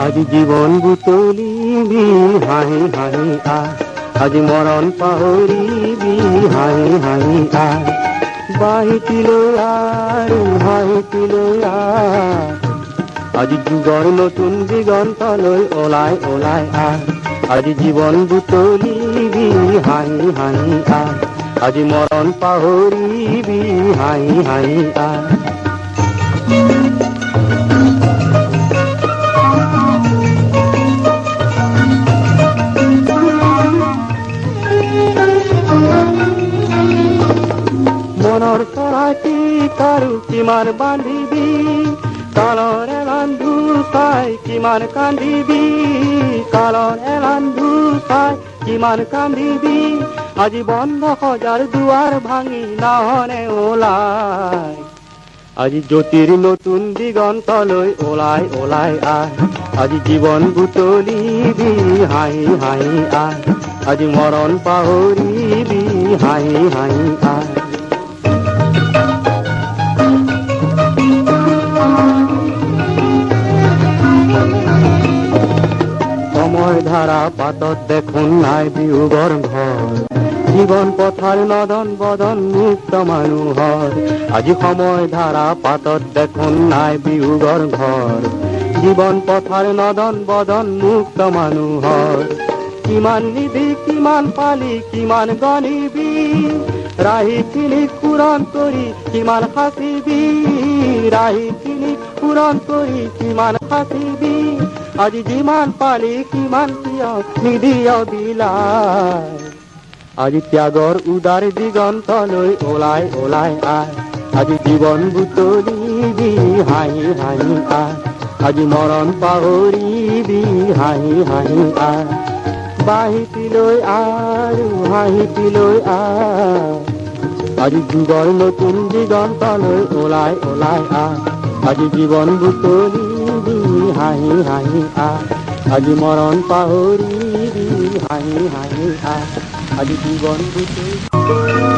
আজি জীৱন বুটলিবি হাঁহি হাঁহি আহ, আজি মৰণ পাহৰিবি হাঁহি হাঁহি আহ, বাহিতিলৈ আৰু হাঁহিতিলৈ আহ, আজি যুগৰ নতুন দিগন্তলৈ ওলাই ওলাই আহ, আজি জীৱন বুটলিবি হাঁহি হাঁহি আহ, আজি মৰণ পাহৰিবি হাঁহি হাঁহি আহ। মনৰ চৰাইটি কাৰো কিমান বান্ধিবি, কালৰ এলান্ধু চাই কিমান কান্দিবি, কালৰ এলান্ধু চাই কিমান কান্দিবি, আজি বন্ধ সজাৰ দুৱাৰ ভাঙি নাহনে ওলাই, আজি জ্যোতিৰ নতুন দিগন্তলৈ ওলাই ওলাই আহ, আজি জীৱন বুটলিবি হাঁহি হাঁহি আহ, আজি মৰণ পাহৰিবি হাঁহি হাঁহি আহ। সময় ধাৰা পাতত দেখোন নাই বিয়োগৰ ঘৰ, জীৱন পথাৰ নদন বদন মুক্ত মানুহৰ, আজি সময় ধাৰা পাতত দেখোন নাই বিয়োগৰ ঘৰ, জীৱন পথাৰ নদন বদন মুক্ত মানুহৰ, কিমান নিধি কিমান পালি কিমান গণিবি, ৰাহিখিনি পূৰণ কৰি কিমান সাঁচিবি, ৰাহিখিনি পূৰণ কৰি কিমান সাঁচিবি, আজি যিমান পালি কিমান কিয় নিদিয় বিলাই, আজি ত্যাগৰ উদাৰ দিগন্তলৈ ওলাই ওলাই আহ, আজি জীৱন বুটলিবি হাঁহি হাঁহি আহ, আজি মৰণ পাহৰিবি হাঁহি হাঁহি আহ, বাহিতিলৈ আৰু হাঁহিতিলৈ আহ, আজি যুগৰ নতুন দিগন্তলৈ ওলাই ওলাই আহ, আজি জীৱন বুটলিবি হাঁহি হাঁহি আহ, আজি মৰণ পাহৰিবি হাঁহি হাঁহি আহ, আজি জীৱন বুটলিবি।